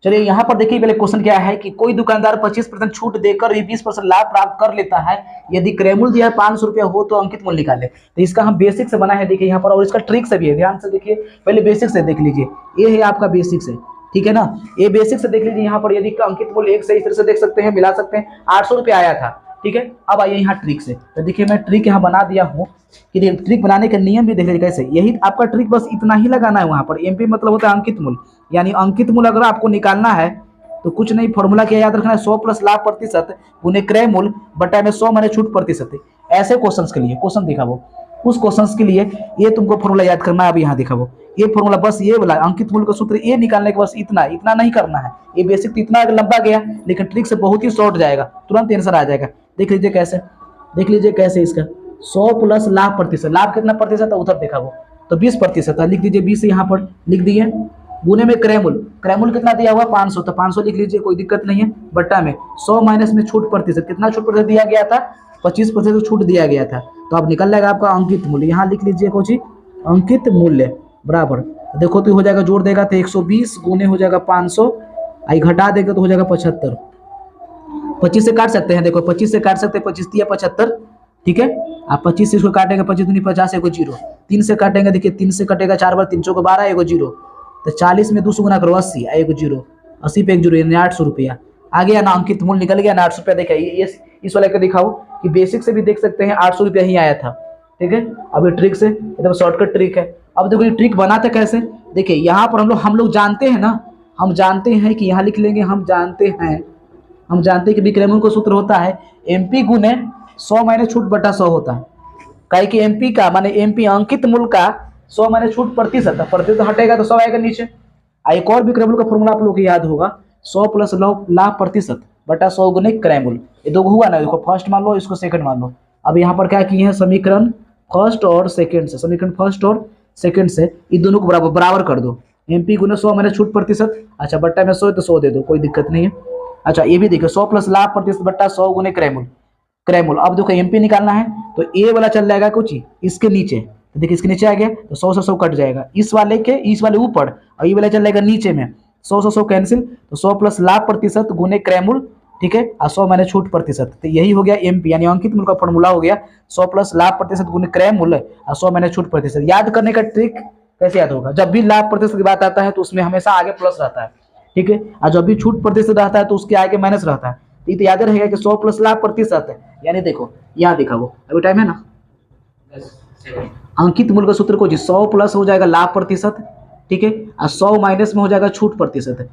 चलिए यहाँ पर देखिए पहले क्वेश्चन क्या है कि कोई दुकानदार 25% छूट देकर भी 20% लाभ प्राप्त कर लेता है। यदि क्रय मूल्य दिया है 500 रुपया हो तो अंकित मूल्य निकाले। तो इसका हम बेसिक से बना है, देखिए यहाँ पर, और इसका ट्रिक से भी है, ध्यान से देखिए। पहले बेसिक से देख लीजिए, ये है आपका बेसिक से, ठीक है ना। ये बेसिक से देख लीजिए। यहाँ पर यदि अंकित मूल्य 1 से इस तरह से देख सकते हैं, मिला सकते हैं। 800 रुपया आया था, ठीक है। अब आइए यहाँ ट्रिक से, तो देखिए मैं ट्रिक यहाँ बना दिया हूँ कि ट्रिक बनाने का नियम भी देख लीजिए कैसे। यही आपका ट्रिक, बस इतना ही लगाना है वहाँ पर। एमपी मतलब होता है अंकित मूल्य, यानी अंकित मूल्य अगर आपको निकालना है तो कुछ नहीं, फॉर्मूला क्या याद रखना है, 100 प्लस लाभ प्रतिशत गुने क्रय मूल्य बटा में 100 माइनस छूट प्रतिशत। ऐसे क्वेश्चंस के लिए क्वेश्चन दिखा वो, उस क्वेश्चंस के लिए ये तुमको फॉर्मूला याद करना है। अब यहाँ देखा वो, ये फॉर्मूला बस ये वाला अंकित मूल्य का सूत्र ये निकालने के, बस इतना इतना नहीं करना है। ये बेसिक तो इतना लंबा गया, लेकिन ट्रिक से बहुत ही शॉर्ट जाएगा, तुरंत आंसर आ जाएगा। देख लीजिए कैसे, देख लीजिए कैसे इसका 100 प्लस लाभ प्रतिशत, लाभ कितना प्रतिशत है उधर देखा वो, तो 20% है। लिख दीजिए 20 यहाँ पर लिख दिए, गुने में क्रय मूल्य कितना दिया हुआ 500, तो 500 लिख लीजिए, कोई दिक्कत नहीं है। बट्टा में 100 माइनस में छूट प्रतिशत, कितना छूट प्रतिशत दिया गया था, 25% छूट दिया गया था। तो अब निकल जाएगा आपका अंकित मूल्य, यहाँ लिख लीजिए कोची अंकित मूल्य बराबर, देखो तो हो जाएगा, जोड़ देगा तो 120 गुने हो जाएगा 500, आई घटा देगा तो हो जाएगा 75। 25 से काट सकते हैं, देखो 25 से काट सकते हैं, 25 दिया 75, ठीक है। आप 25 से इसको काटेंगे, 25 दूनी 50, एगो जीरो। 3 से काटेंगे, देखिए 3 से कटेगा 4 बार, 3 चौको 12, एगो जीरो। तो 40 में 200 गुना करो 80, एगो जीरो। 80 पे एक जीरो, यानी 800 रुपया आ गया ना, अंकित मूल्य निकल गया ना 800 रुपया। देखा ये इस वाले का दिखाओ कि बेसिक से भी देख सकते हैं 800 रुपया ही आया था, ठीक है। अब ये ट्रिक से एकदम शॉर्टकट ट्रिक है। अब देखो ये ट्रिक बनाते कैसे, देखिए यहाँ पर हम लोग जानते हैं ना, हम जानते हैं कि यहाँ लिख लेंगे, हम जानते हैं कि विक्रय मूल्य का सूत्र होता है एमपी गुने 100 माइनस छूट बटा 100 होता है। काहे कि एमपी का माने एमपी अंकित मूल्य का 100 माइनस छूट प्रतिशत, प्रतिशत हटेगा तो 100 आएगा नीचे। एक और विक्रय मूल्य का फॉर्मूला आप लोग को याद होगा, 100 प्लस लाभ प्रतिशत बटा 100 गुने क्रय मूल्य। ये दो हुआ ना, इसको फर्स्ट मान लो, इसको सेकंड मान लो। अब यहाँ पर क्या किए हैं, समीकरण फर्स्ट और सेकंड से, समीकरण फर्स्ट और सेकंड से इन दोनों को बराबर कर दो। एमपी गुने 100 माइनस छूट प्रतिशत, अच्छा बट्टा में 100 तो 100 दे दो, कोई दिक्कत नहीं है। अच्छा ये भी देखो 100 प्लस लाभ प्रतिशत बट्टा 100 गुने क्रय मूल्य। अब देखो एमपी निकालना है तो ए वाला चल जाएगा कुछ इसके नीचे, तो देखिए इसके नीचे आ गया तो 100 से 100 कट जाएगा, इस वाले ऊपर, और ये वाला चल जाएगा नीचे में। 100 से 100 कैंसिल, तो 100 प्लस लाभ प्रतिशत गुने क्रय मूल्य, ठीक है, और 100 माइनस छूट प्रतिशत। तो यही हो गया एमपी, यानी अंकित मूल्य का फॉर्मूला हो गया 100 प्लस लाभ प्रतिशत गुने क्रय मूल्य और 100 माइनस छूट प्रतिशत। याद करने का ट्रिक कैसे याद होगा, जब भी लाभ प्रतिशत की बात आता है तो उसमें हमेशा आगे प्लस रहता है, ठीक है, और जब भी छूट प्रतिशत रहता है तो उसके आगे माइनस रहता है। तो ये याद रहेगा कि 100 प्लस लाभ प्रतिशत है, यानी देखो यहाँ देखा वो, अभी टाइम है ना, अंकित मूल्य का सूत्र को 100 प्लस हो जाएगा लाभ प्रतिशत, ठीक है, और 100 माइनस में हो जाएगा छूट प्रतिशत।